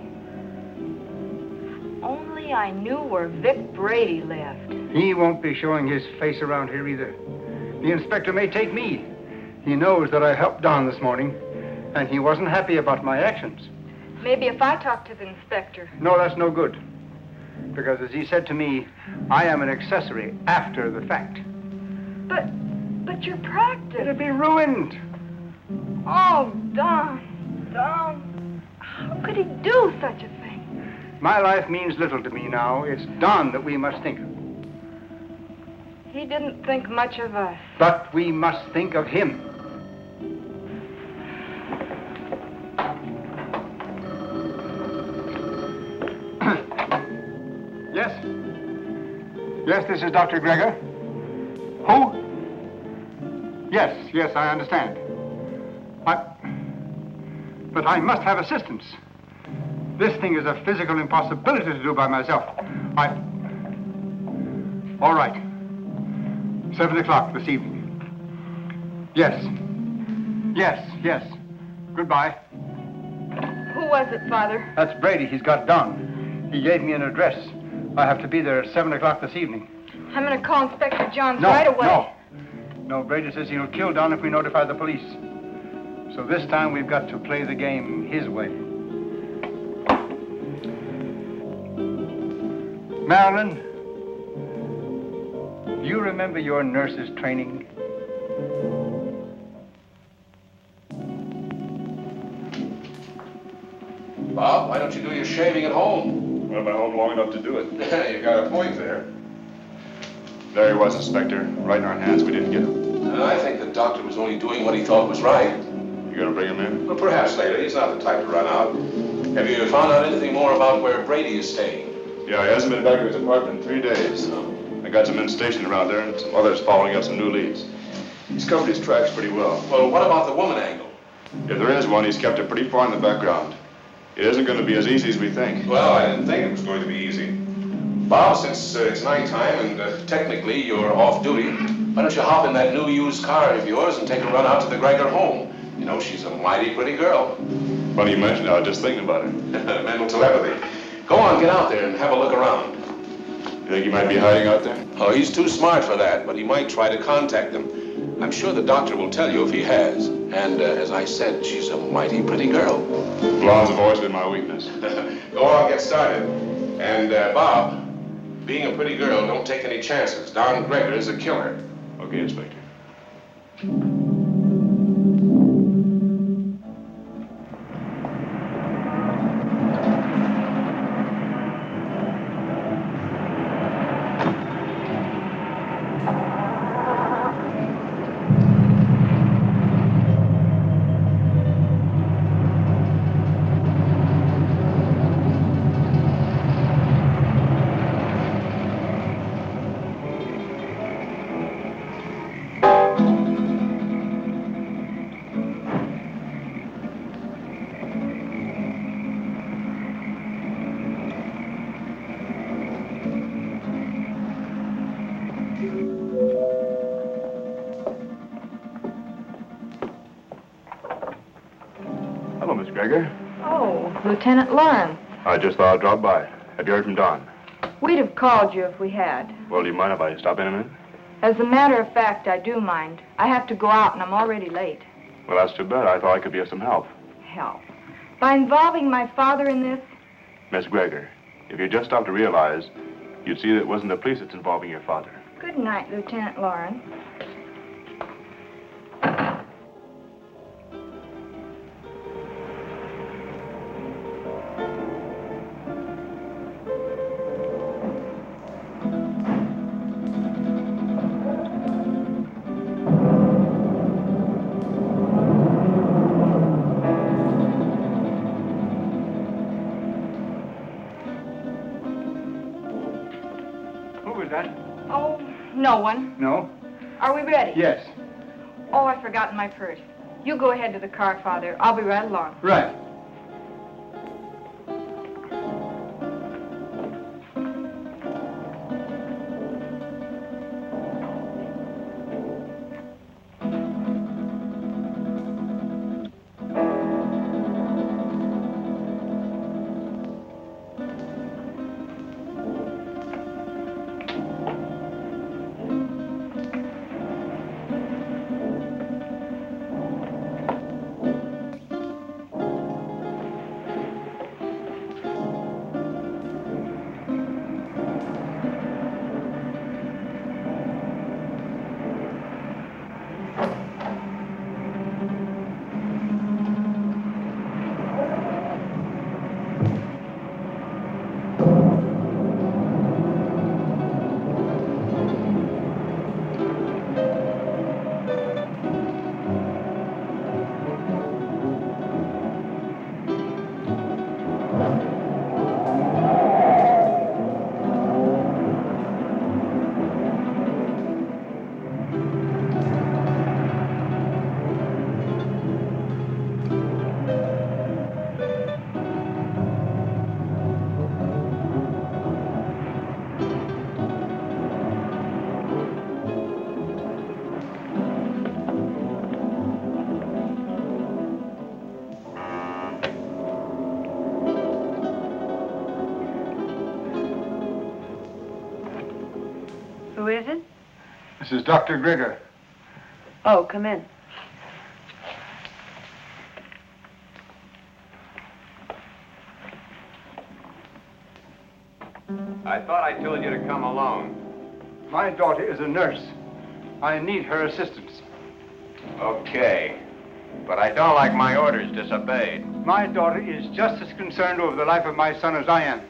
Speaker 3: If only I knew where Vic Brady lived.
Speaker 7: He won't be showing his face around here either. The inspector may take me. He knows that I helped Don this morning, and he wasn't happy about my actions.
Speaker 3: Maybe if I talk to the inspector.
Speaker 7: No, that's no good. Because as he said to me, I am an accessory after the fact.
Speaker 3: But your practice.
Speaker 7: It'll be ruined.
Speaker 3: Oh, Don. How could he do such a thing?
Speaker 7: My life means little to me now. It's Don that we must think of.
Speaker 3: He didn't think much of us.
Speaker 7: But we must think of him. Yes? Yes, this is Dr. Gregor. Who? Yes, I understand. But I must have assistance. This thing is a physical impossibility to do by myself. All right. 7 o'clock this evening. Yes. Goodbye.
Speaker 3: Who was it, Father?
Speaker 7: That's Brady. He's got Don. He gave me an address. I have to be there at 7 o'clock this evening.
Speaker 3: I'm going to call Inspector Johns right away.
Speaker 7: No, Brady says he'll kill Don if we notify the police. So this time we've got to play the game his way. Marilyn, do you remember your nurse's training?
Speaker 2: Bob, why don't you do your shaving at home?
Speaker 4: Well, I've been home long enough to do it.
Speaker 2: You got a point there.
Speaker 4: There he was, Inspector. Right in our hands. We didn't get him.
Speaker 2: I think the doctor was only doing what he thought was right.
Speaker 4: You gonna bring him in?
Speaker 2: Well, perhaps later. He's not the type to run out. Have you found out anything more about where Brady is staying?
Speaker 4: Yeah, he hasn't been back to his apartment in 3 days. I got some men stationed around there and some others following up some new leads. He's covered his tracks pretty well.
Speaker 2: Well, what about the woman angle?
Speaker 4: If there is one, he's kept it pretty far in the background. It isn't going to be as easy as we think.
Speaker 2: Well, I didn't think it was going to be easy. Bob, since it's nighttime and technically you're off duty, why don't you hop in that new used car of yours and take a run out to the Gregor home? You know, she's a mighty pretty girl.
Speaker 4: Funny you mentioned it. I was just thinking about it.
Speaker 2: Mental telepathy. Go on, get out there and have a look around.
Speaker 4: You think he might be hiding out there?
Speaker 2: Oh, he's too smart for that, but he might try to contact them. I'm sure the doctor will tell you if he has. And as I said, she's a mighty pretty girl.
Speaker 4: Blondes have always been my weakness.
Speaker 2: Go on, get started. And, Bob, being a pretty girl, don't take any chances. Don Gregor is a killer.
Speaker 4: Okay, Inspector. Hello, Miss Gregor.
Speaker 3: Oh, Lieutenant Lawrence.
Speaker 4: I just thought I'd drop by. Have you heard from Don?
Speaker 3: We'd have called you if we had.
Speaker 4: Well, do you mind if I stop in a minute?
Speaker 3: As a matter of fact, I do mind. I have to go out, and I'm already late.
Speaker 4: Well, that's too bad. I thought I could be of some help.
Speaker 3: Help? By involving my father in this?
Speaker 4: Miss Gregor, if you just stopped to realize, you'd see that it wasn't the police that's involving your father.
Speaker 3: Good night, Lieutenant Lawrence. No one.
Speaker 7: No?
Speaker 3: Are we ready?
Speaker 7: Yes.
Speaker 3: Oh, I've forgotten my purse. You go ahead to the car, Father. I'll be right along.
Speaker 7: Right. is Dr. Gregor.
Speaker 9: Oh, come in.
Speaker 1: I thought I told you to come alone.
Speaker 7: My daughter is a nurse. I need her assistance.
Speaker 1: Okay. But I don't like my orders disobeyed.
Speaker 7: My daughter is just as concerned over the life of my son as I am.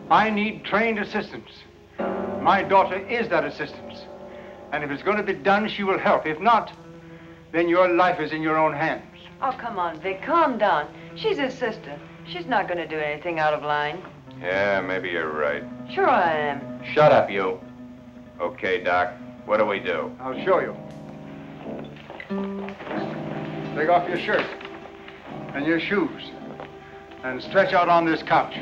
Speaker 7: I need trained assistance. My daughter is that assistance. And if it's going to be done, she will help. If not, then your life is in your own hands.
Speaker 9: Oh, come on, Vic. Calm down. She's his sister. She's not going to do anything out of line.
Speaker 1: Yeah, maybe you're right.
Speaker 9: Sure I am.
Speaker 1: Shut up, you. Okay, Doc. What do we do?
Speaker 7: I'll show you. Take off your shirt and your shoes and stretch out on this couch.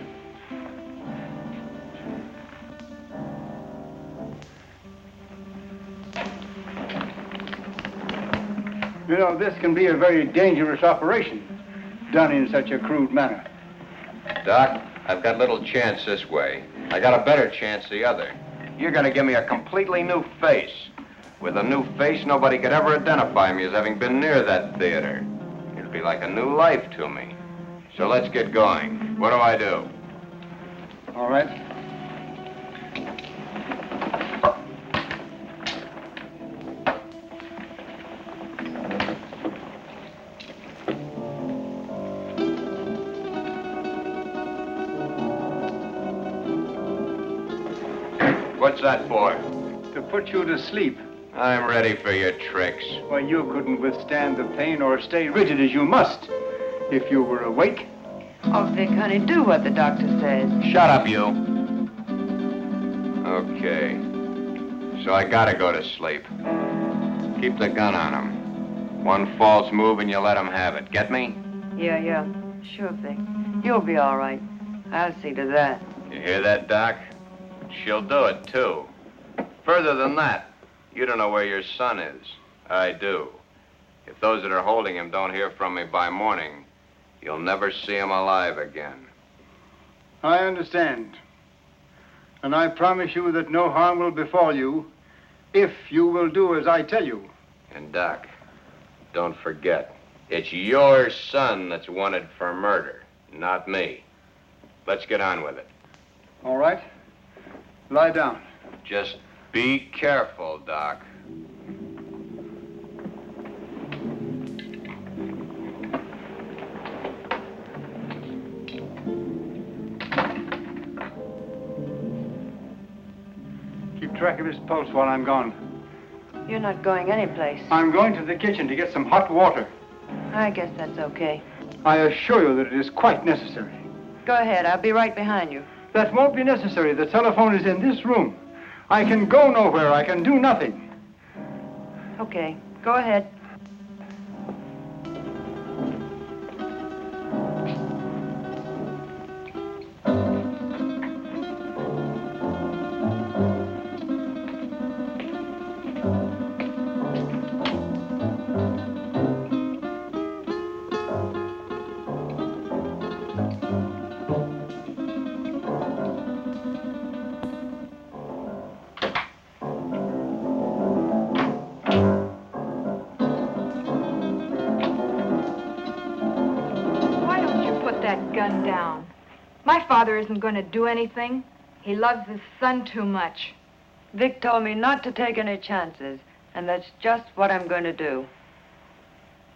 Speaker 7: You know, this can be a very dangerous operation done in such a crude manner.
Speaker 1: Doc, I've got little chance this way. I got a better chance the other. You're gonna give me a completely new face. With a new face, nobody could ever identify me as having been near that theater. It'll be like a new life to me. So let's get going. What do I do?
Speaker 7: All right.
Speaker 1: What's that for?
Speaker 7: To put you to sleep.
Speaker 1: I'm ready for your tricks.
Speaker 7: Why, you couldn't withstand the pain or stay rigid as you must if you were awake.
Speaker 9: Oh, Vic, honey, do what the doctor says.
Speaker 1: Shut up, you. Okay. So I gotta go to sleep. Keep the gun on him. One false move and you let him have it. Get me?
Speaker 9: Yeah. Sure, Vic. You'll be all right. I'll see to that.
Speaker 1: You hear that, Doc? She'll do it, too. Further than that, you don't know where your son is. I do. If those that are holding him don't hear from me by morning, you'll never see him alive again.
Speaker 7: I understand. And I promise you that no harm will befall you if you will do as I tell you.
Speaker 1: And, Doc, don't forget, it's your son that's wanted for murder, not me. Let's get on with it.
Speaker 7: All right. Lie down.
Speaker 1: Just be careful, Doc.
Speaker 7: Keep track of his pulse while I'm gone.
Speaker 9: You're not going anyplace.
Speaker 7: I'm going to the kitchen to get some hot water.
Speaker 9: I guess that's okay.
Speaker 7: I assure you that it is quite necessary.
Speaker 9: Go ahead. I'll be right behind you.
Speaker 7: That won't be necessary. The telephone is in this room. I can go nowhere. I can do nothing.
Speaker 9: Okay. Go ahead.
Speaker 3: Down. My father isn't going to do anything. He loves his son too much.
Speaker 9: Vic told me not to take any chances, and that's just what I'm going to do.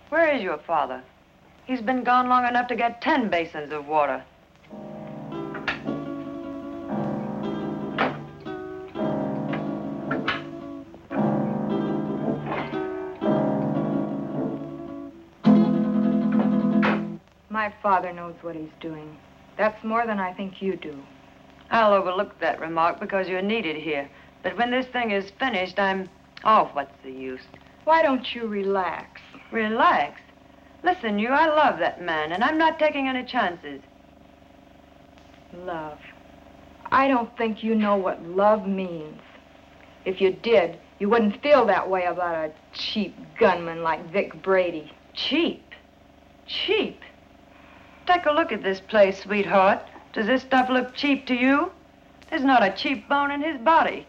Speaker 9: Where is your father? He's been gone long enough to get 10 basins of water.
Speaker 3: My father knows what he's doing. That's more than I think you do.
Speaker 9: I'll overlook that remark because you're needed here. But when this thing is finished, Oh, what's the use?
Speaker 3: Why don't you relax?
Speaker 9: Relax? Listen, I love that man, and I'm not taking any chances.
Speaker 3: Love. I don't think you know what love means. If you did, you wouldn't feel that way about a cheap gunman like Vic Brady.
Speaker 9: Cheap? Cheap? Take a look at this place, sweetheart. Does this stuff look cheap to you? There's not a cheap bone in his body.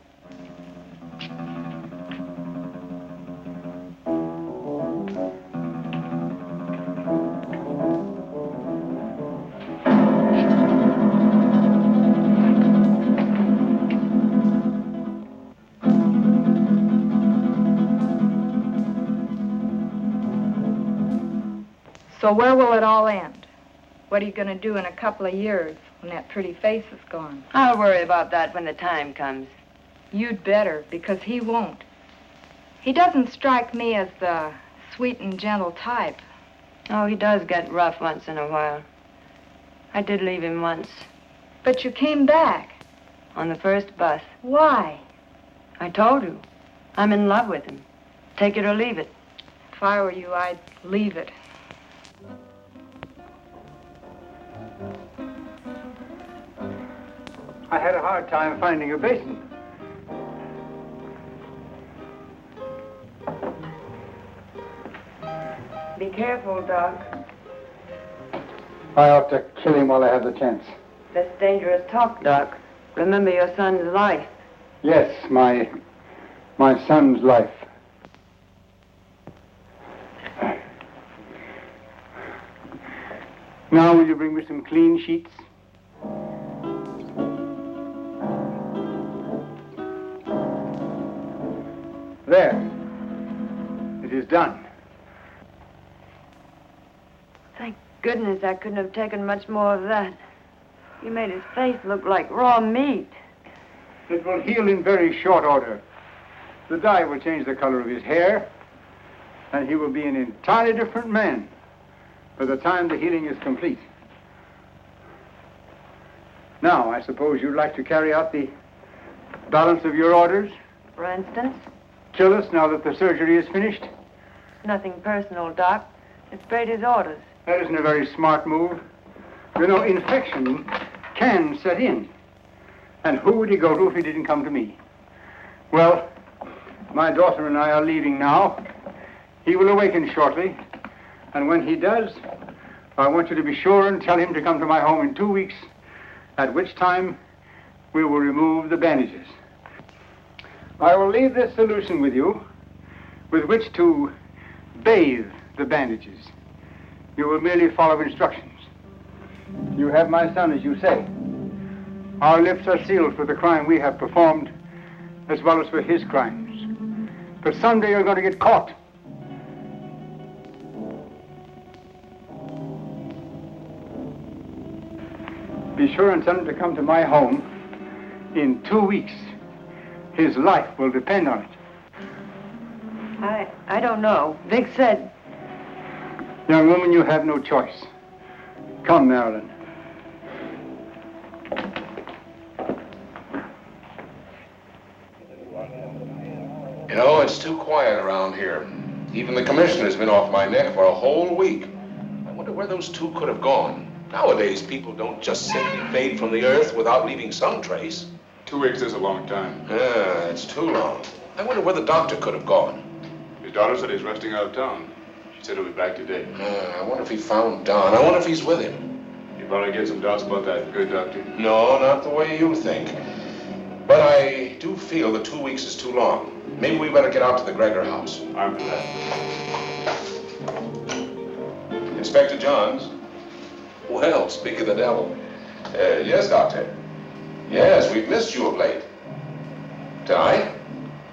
Speaker 3: So where will it all end? What are you going to do in a couple of years when that pretty face is gone?
Speaker 9: I'll worry about that when the time comes.
Speaker 3: You'd better, because he won't. He doesn't strike me as the sweet and gentle type.
Speaker 9: Oh, he does get rough once in a while. I did leave him once.
Speaker 3: But you came back.
Speaker 9: On the first bus.
Speaker 3: Why?
Speaker 9: I told you. I'm in love with him. Take it or leave it.
Speaker 3: If I were you, I'd leave it.
Speaker 7: I had a hard time finding a basin.
Speaker 9: Be careful, Doc.
Speaker 7: I ought to kill him while I have the chance.
Speaker 9: That's dangerous talk, Doc. Remember your son's life.
Speaker 7: Yes, my son's life. Now will you bring me some clean sheets? There. It is done.
Speaker 9: Thank goodness I couldn't have taken much more of that. You made his face look like raw meat.
Speaker 7: It will heal in very short order. The dye will change the color of his hair, and he will be an entirely different man by the time the healing is complete. Now, I suppose you'd like to carry out the balance of your orders?
Speaker 9: For instance?
Speaker 7: Kill us now that the surgery is finished?
Speaker 9: Nothing personal, Doc. It's Brady's orders.
Speaker 7: That isn't a very smart move. You know, infection can set in. And who would he go to if he didn't come to me? Well, my daughter and I are leaving now. He will awaken shortly. And when he does, I want you to be sure and tell him to come to my home in 2 weeks, at which time we will remove the bandages. I will leave this solution with you, with which to bathe the bandages. You will merely follow instructions. You have my son, as you say. Our lips are sealed for the crime we have performed, as well as for his crimes. But someday you're going to get caught. Be sure and tell him to come to my home in 2 weeks. His life will depend on it.
Speaker 9: I don't know. Vic said...
Speaker 7: Young woman, you have no choice. Come, Marilyn.
Speaker 2: You know, it's too quiet around here. Even the commissioner's been off my neck for a whole week. I wonder where those two could have gone. Nowadays, people don't just simply fade from the earth without leaving some trace.
Speaker 16: 2 weeks is a long time.
Speaker 2: Yeah, it's too long. I wonder where the doctor could have gone.
Speaker 16: His daughter said he's resting out of town. She said he'll be back today.
Speaker 2: I wonder if he found Don. I wonder if he's with him.
Speaker 16: You probably get some doubts about that, good doctor.
Speaker 2: No, not the way you think. But I do feel that 2 weeks is too long. Maybe we better get out to the Gregor house.
Speaker 16: I'm for that.
Speaker 2: Inspector Johns. Well, speak of the devil. Yes, Doctor. Yes, we've missed you of late. Tonight?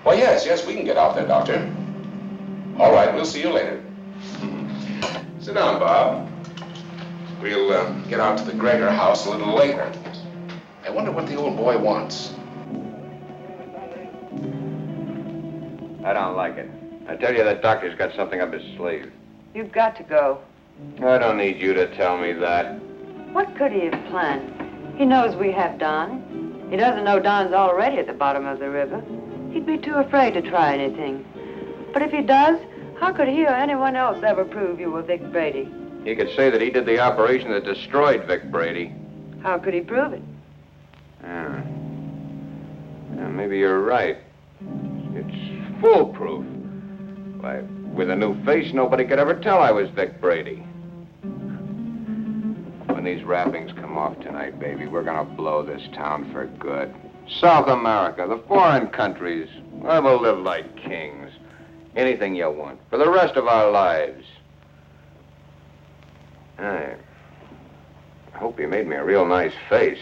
Speaker 2: Well, yes, we can get out there, Doctor. All right, we'll see you later. Sit down, Bob. We'll get out to the Gregor house a little later. I wonder what the old boy wants.
Speaker 1: I don't like it. I tell you, that doctor's got something up his sleeve.
Speaker 9: You've got to go.
Speaker 1: I don't need you to tell me that.
Speaker 9: What could he have planned? He knows we have Don. He doesn't know Don's already at the bottom of the river. He'd be too afraid to try anything. But if he does, how could he or anyone else ever prove you were Vic Brady?
Speaker 1: He could say that he did the operation that destroyed Vic Brady.
Speaker 9: How could he prove it?
Speaker 1: Yeah, maybe you're right. It's foolproof. Why, with a new face, nobody could ever tell I was Vic Brady. When these wrappings come off tonight, baby, we're gonna blow this town for good. South America, the foreign countries, where we'll live like kings. Anything you want, for the rest of our lives. I hope you made me a real nice face.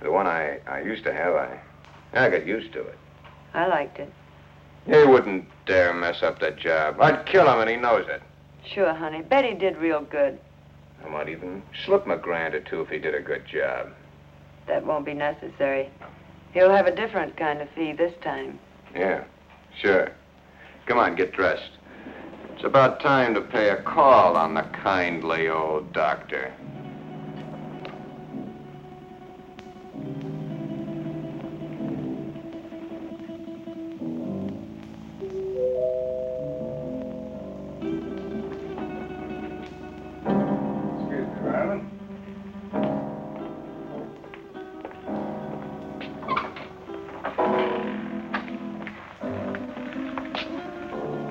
Speaker 1: The one I used to have, I got used to it.
Speaker 9: I liked it.
Speaker 1: He wouldn't dare mess up the job. I'd kill him, and he knows it.
Speaker 9: Sure, honey. Betty did real good.
Speaker 1: I might even slip him $1 grand or 2 if he did a good job.
Speaker 9: That won't be necessary. He'll have a different kind of fee this time.
Speaker 1: Yeah, sure. Come on, get dressed. It's about time to pay a call on the kindly old doctor.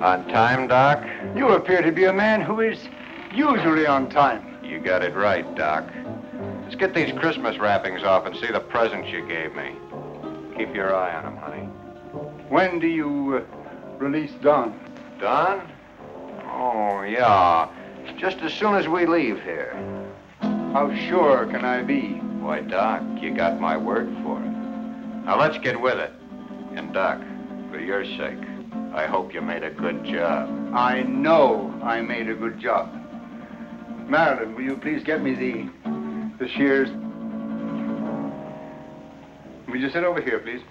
Speaker 1: On time, Doc?
Speaker 7: You appear to be a man who is usually on time.
Speaker 1: You got it right, Doc. Let's get these Christmas wrappings off and see the presents you gave me. Keep your eye on them, honey.
Speaker 7: When do you release Don?
Speaker 1: Don? Oh, yeah. Just as soon as we leave here.
Speaker 7: How sure can I be?
Speaker 1: Why, Doc, you got my word for it. Now, let's get with it. And, Doc, for your sake, I hope you made a good job.
Speaker 7: I know I made a good job. Marilyn, will you please get me the shears? Will you sit over here, please?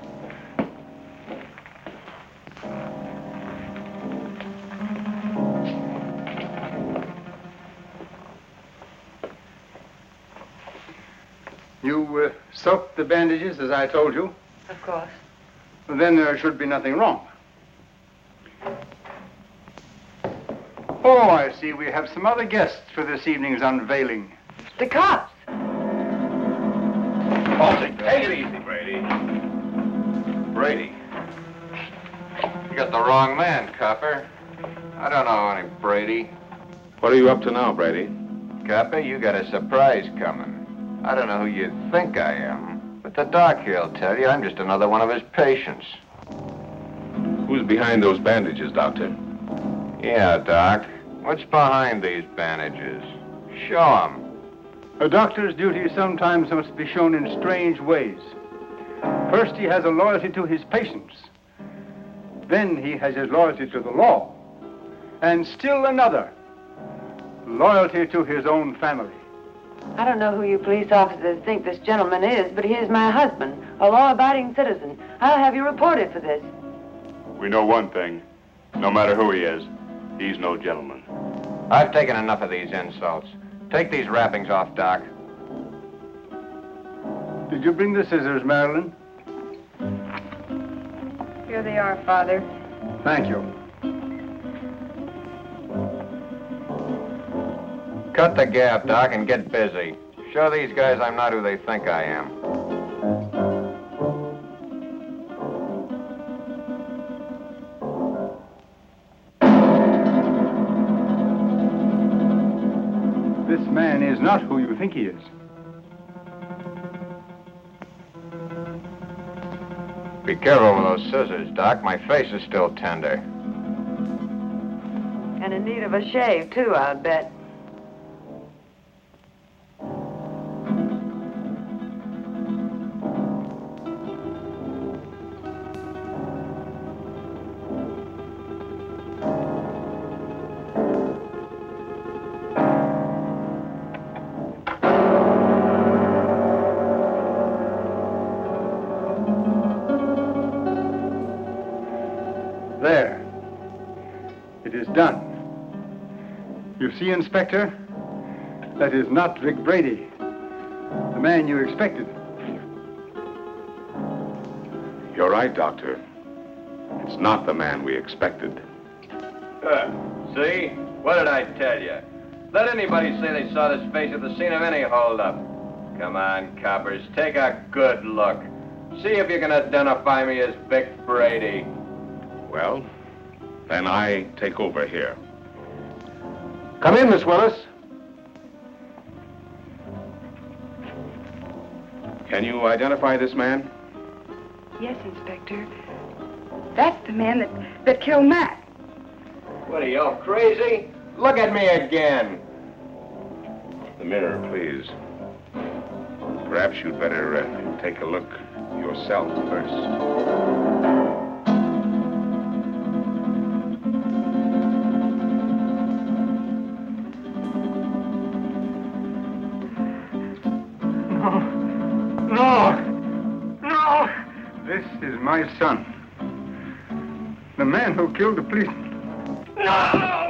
Speaker 7: You soaked the bandages as I told you?
Speaker 9: Of course.
Speaker 7: Then there should be nothing wrong. Oh, I see. We have some other guests for this evening's unveiling.
Speaker 9: The cops.
Speaker 1: Take it easy, Brady. Brady. You got the wrong man, copper. I don't know any Brady.
Speaker 2: What are you up to now, Brady?
Speaker 1: Copper, you got a surprise coming. I don't know who you think I am, but the doc here'll tell you I'm just another one of his patients.
Speaker 2: Who's behind those bandages, Doctor?
Speaker 1: Yeah, Doc. What's behind these bandages? Show 'em.
Speaker 7: A doctor's duty sometimes must be shown in strange ways. First, he has a loyalty to his patients. Then he has his loyalty to the law. And still another, loyalty to his own family.
Speaker 9: I don't know who you police officers think this gentleman is, but he is my husband, a law-abiding citizen. I'll have you reported for this.
Speaker 16: We know one thing. No matter who he is, he's no gentleman.
Speaker 1: I've taken enough of these insults. Take these wrappings off, Doc.
Speaker 7: Did you bring the scissors, Marilyn?
Speaker 3: Here they are, Father.
Speaker 7: Thank you.
Speaker 1: Cut the gap, Doc, and get busy. Show these guys I'm not who they think I am.
Speaker 7: This man is not who you think he is.
Speaker 1: Be careful with those scissors, Doc. My face is still tender.
Speaker 9: And in need of a shave, too, I'll bet.
Speaker 7: There. It is done. You see, Inspector? That is not Vic Brady, the man you expected.
Speaker 2: You're right, Doctor. It's not the man we expected.
Speaker 1: See? What did I tell you? Let anybody say they saw this face at the scene of any holdup. Come on, coppers, take a good look. See if you can identify me as Vic Brady.
Speaker 2: Well, then I take over here.
Speaker 7: Come in, Miss Willis.
Speaker 2: Can you identify this man?
Speaker 14: Yes, Inspector. That's the man that killed Matt.
Speaker 1: What are you, all crazy? Look at me again.
Speaker 2: The mirror, please. Perhaps you'd better take a look yourself first.
Speaker 7: is my son. The man who killed the policeman.
Speaker 10: No!